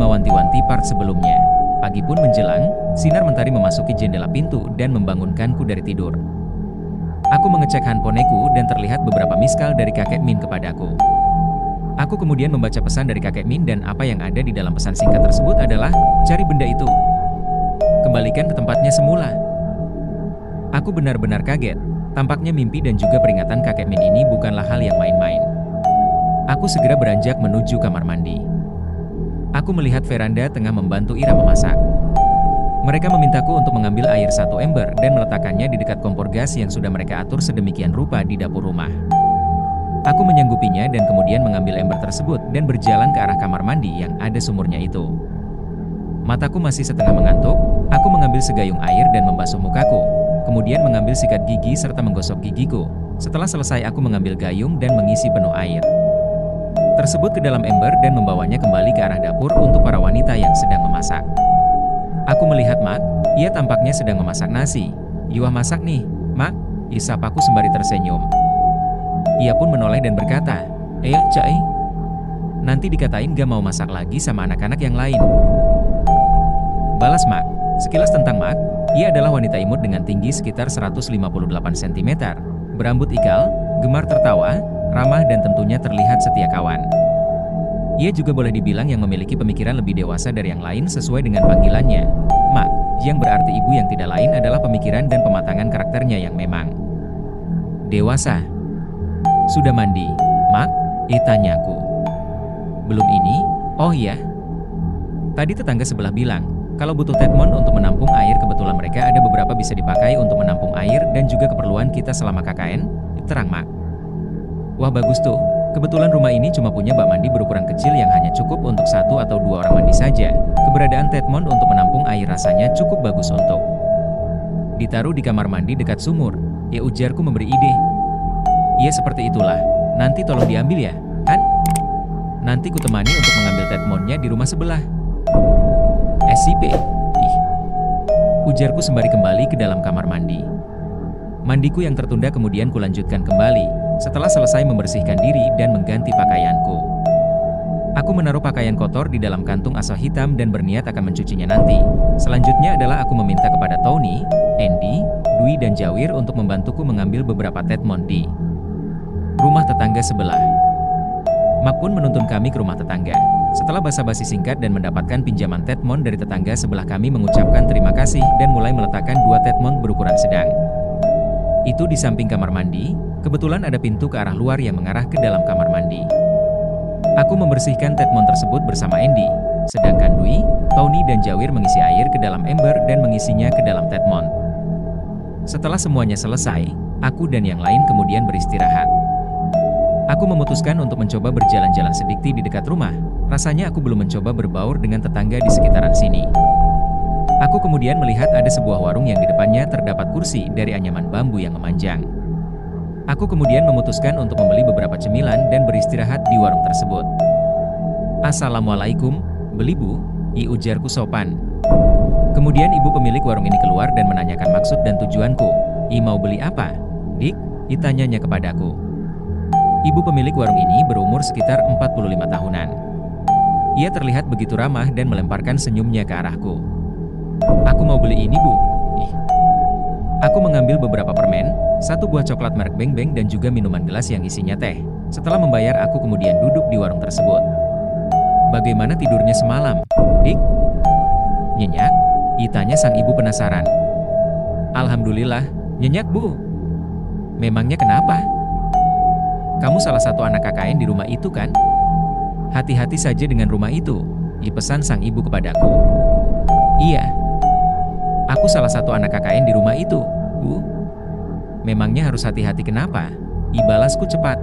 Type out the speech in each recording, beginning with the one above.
5 wanti-wanti part sebelumnya. Pagi pun menjelang, sinar mentari memasuki jendela pintu dan membangunkanku dari tidur. Aku mengecek handphoneku dan terlihat beberapa miskal dari kakek Min kepadaku. Aku kemudian membaca pesan dari kakek Min dan apa yang ada di dalam pesan singkat tersebut adalah, cari benda itu. Kembalikan ke tempatnya semula. Aku benar-benar kaget. Tampaknya mimpi dan juga peringatan kakek Min ini bukanlah hal yang main-main. Aku segera beranjak menuju kamar mandi. Aku melihat Veranda tengah membantu Ira memasak. Mereka memintaku untuk mengambil air 1 ember dan meletakkannya di dekat kompor gas yang sudah mereka atur sedemikian rupa di dapur rumah. Aku menyanggupinya dan kemudian mengambil ember tersebut dan berjalan ke arah kamar mandi yang ada sumurnya itu. Mataku masih setengah mengantuk, aku mengambil segayung air dan membasuh mukaku, kemudian mengambil sikat gigi serta menggosok gigiku. Setelah selesai aku mengambil gayung dan mengisi penuh air tersebut ke dalam ember dan membawanya kembali ke arah dapur untuk para wanita yang sedang memasak. Aku melihat Mak, ia tampaknya sedang memasak nasi. "Yuah masak nih, Mak," isapaku sembari tersenyum. Ia pun menoleh dan berkata, Cai, nanti dikatain gak mau masak lagi sama anak-anak yang lain." Balas Mak. Sekilas tentang Mak, ia adalah wanita imut dengan tinggi sekitar 158 cm, berambut ikal, gemar tertawa, ramah dan tentunya terlihat setia kawan. Ia juga boleh dibilang yang memiliki pemikiran lebih dewasa dari yang lain sesuai dengan panggilannya, Mak, yang berarti ibu yang tidak lain adalah pemikiran dan pematangan karakternya yang memang dewasa. "Sudah mandi, Mak?" tanyaku. "Belum ini." "Oh iya." Tadi tetangga sebelah bilang, kalau butuh tetmon untuk menampung air kebetulan mereka ada beberapa bisa dipakai untuk menampung air dan juga keperluan kita selama KKN, terang Mak. "Wah bagus tuh, kebetulan rumah ini cuma punya bak mandi berukuran kecil yang hanya cukup untuk 1 atau 2 orang mandi saja. Keberadaan tetmon untuk menampung air rasanya cukup bagus untuk ditaruh di kamar mandi dekat sumur," ujarku memberi ide. "Iya seperti itulah, nanti tolong diambil ya, kan? Nanti ku temani untuk mengambil tetmonnya di rumah sebelah." "SIP, ujarku sembari kembali ke dalam kamar mandi. Mandiku yang tertunda kemudian kulanjutkan kembali. Setelah selesai membersihkan diri dan mengganti pakaianku, aku menaruh pakaian kotor di dalam kantung asal hitam dan berniat akan mencucinya nanti. Selanjutnya adalah aku meminta kepada Tony, Andy, Dwi dan Jawir untuk membantuku mengambil beberapa tetmon di rumah tetangga sebelah. Mak pun menuntun kami ke rumah tetangga. Setelah basa-basi singkat dan mendapatkan pinjaman tetmon dari tetangga sebelah, kami mengucapkan terima kasih dan mulai meletakkan 2 tetmon berukuran sedang. Itu di samping kamar mandi, kebetulan ada pintu ke arah luar yang mengarah ke dalam kamar mandi. Aku membersihkan tetmon tersebut bersama Andy, sedangkan Dwi, Tony dan Jawir mengisi air ke dalam ember dan mengisinya ke dalam tetmon. Setelah semuanya selesai, aku dan yang lain kemudian beristirahat. Aku memutuskan untuk mencoba berjalan-jalan sedikit di dekat rumah. Rasanya aku belum mencoba berbaur dengan tetangga di sekitaran sini. Aku kemudian melihat ada sebuah warung yang di depannya terdapat kursi dari anyaman bambu yang memanjang. Aku kemudian memutuskan untuk membeli beberapa cemilan dan beristirahat di warung tersebut. "Assalamualaikum, beli Bu?" ujarku sopan. Kemudian ibu pemilik warung ini keluar dan menanyakan maksud dan tujuanku. "Mau beli apa, Dik?" tanyanya kepadaku. Ibu pemilik warung ini berumur sekitar 45 tahunan. Ia terlihat begitu ramah dan melemparkan senyumnya ke arahku. "Aku mau beli ini Bu." Aku mengambil beberapa permen, 1 buah coklat merek Beng Beng dan juga minuman gelas yang isinya teh. Setelah membayar aku kemudian duduk di warung tersebut. "Bagaimana tidurnya semalam, Dik?" "Nyenyak?" tanya sang ibu penasaran. "Alhamdulillah, nyenyak Bu." "Memangnya kenapa? Kamu salah satu anak KKN di rumah itu kan?" "Hati-hati saja dengan rumah itu," pesan sang ibu kepadaku. "Iya. Aku salah satu anak KKN di rumah itu, Bu." "Memangnya harus hati-hati kenapa?" balasku cepat.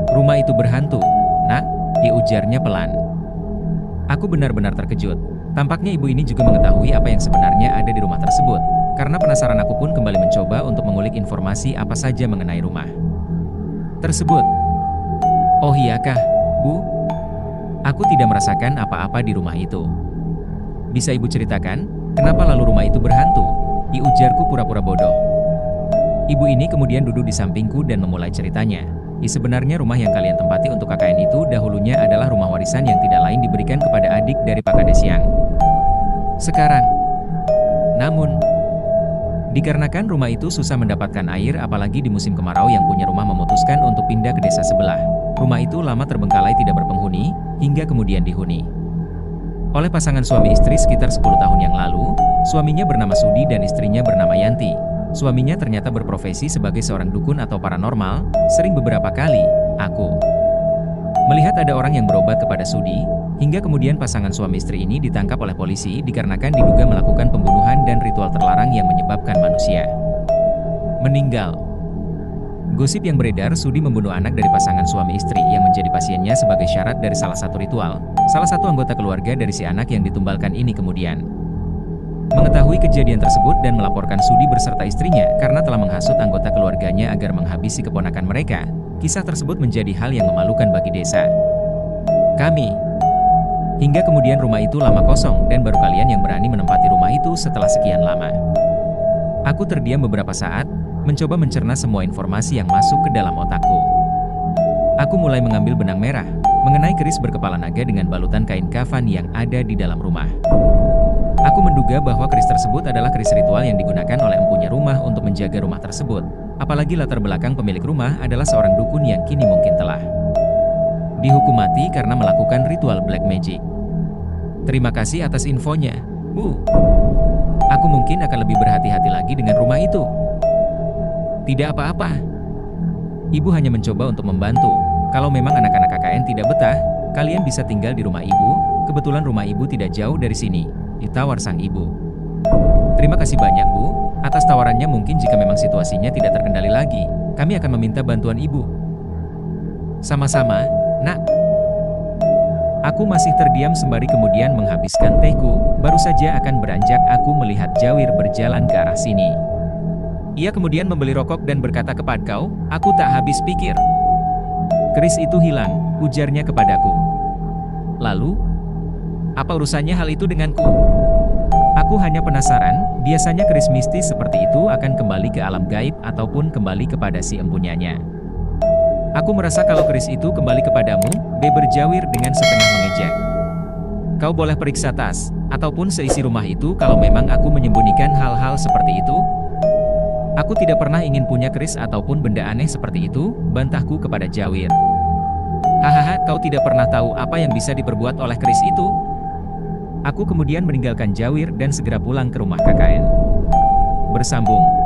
"Rumah itu berhantu, Nak," ujarnya pelan. Aku benar-benar terkejut. Tampaknya ibu ini juga mengetahui apa yang sebenarnya ada di rumah tersebut. Karena penasaran aku pun kembali mencoba untuk mengulik informasi apa saja mengenai rumah tersebut. "Oh iyakah, Bu? Aku tidak merasakan apa-apa di rumah itu." "Bisa Ibu ceritakan, kenapa lalu rumah itu berhantu?" ujarku pura-pura bodoh. Ibu ini kemudian duduk di sampingku dan memulai ceritanya. Sebenarnya rumah yang kalian tempati untuk KKN itu dahulunya adalah rumah warisan yang tidak lain diberikan kepada adik dari Pak Kades yang sekarang. Namun, dikarenakan rumah itu susah mendapatkan air apalagi di musim kemarau yang punya rumah memutuskan untuk pindah ke desa sebelah. Rumah itu lama terbengkalai tidak berpenghuni, hingga kemudian dihuni oleh pasangan suami istri sekitar 10 tahun yang lalu. Suaminya bernama Sudi dan istrinya bernama Yanti. Suaminya ternyata berprofesi sebagai seorang dukun atau paranormal. Sering beberapa kali aku melihat ada orang yang berobat kepada Sudi, hingga kemudian pasangan suami istri ini ditangkap oleh polisi dikarenakan diduga melakukan pembunuhan dan ritual terlarang yang menyebabkan manusia meninggal. Gosip yang beredar Sudi membunuh anak dari pasangan suami istri yang menjadi pasiennya sebagai syarat dari salah satu ritual. Salah satu anggota keluarga dari si anak yang ditumbalkan ini kemudian mengetahui kejadian tersebut dan melaporkan Sudi beserta istrinya karena telah menghasut anggota keluarganya agar menghabisi keponakan mereka. Kisah tersebut menjadi hal yang memalukan bagi desa kami. Hingga kemudian rumah itu lama kosong dan baru kalian yang berani menempati rumah itu setelah sekian lama. Aku terdiam beberapa saat, mencoba mencerna semua informasi yang masuk ke dalam otakku. Aku mulai mengambil benang merah mengenai keris berkepala naga dengan balutan kain kafan yang ada di dalam rumah. Aku menduga bahwa keris tersebut adalah keris ritual yang digunakan oleh empunya rumah untuk menjaga rumah tersebut. Apalagi latar belakang pemilik rumah adalah seorang dukun yang kini mungkin telah dihukum mati karena melakukan ritual black magic. Terima kasih atas infonya, Bu. Aku mungkin akan lebih berhati-hati lagi dengan rumah itu. Tidak apa-apa. Ibu hanya mencoba untuk membantu. Kalau memang anak-anak KKN tidak betah, kalian bisa tinggal di rumah ibu. Kebetulan rumah ibu tidak jauh dari sini, ditawar sang ibu. Terima kasih banyak, Bu. Atas tawarannya mungkin jika memang situasinya tidak terkendali lagi, kami akan meminta bantuan ibu. Sama-sama, Nak. Aku masih terdiam sembari kemudian menghabiskan tehku. Baru saja akan beranjak aku melihat Jawir berjalan ke arah sini. Ia kemudian membeli rokok dan berkata kepadaku, aku tak habis pikir. Keris itu hilang, ujarnya kepadaku. Lalu, apa urusannya hal itu denganku? Aku hanya penasaran, biasanya keris mistis seperti itu akan kembali ke alam gaib ataupun kembali kepada si empunyanya. Aku merasa kalau keris itu kembali kepadamu, berjawir dengan setengah mengejek. Kau boleh periksa tas, ataupun seisi rumah itu kalau memang aku menyembunyikan hal-hal seperti itu. Aku tidak pernah ingin punya keris ataupun benda aneh seperti itu, bantahku kepada Jawir. Hahaha, kau tidak pernah tahu apa yang bisa diperbuat oleh keris itu. Aku kemudian meninggalkan Jawir dan segera pulang ke rumah KKN. Bersambung.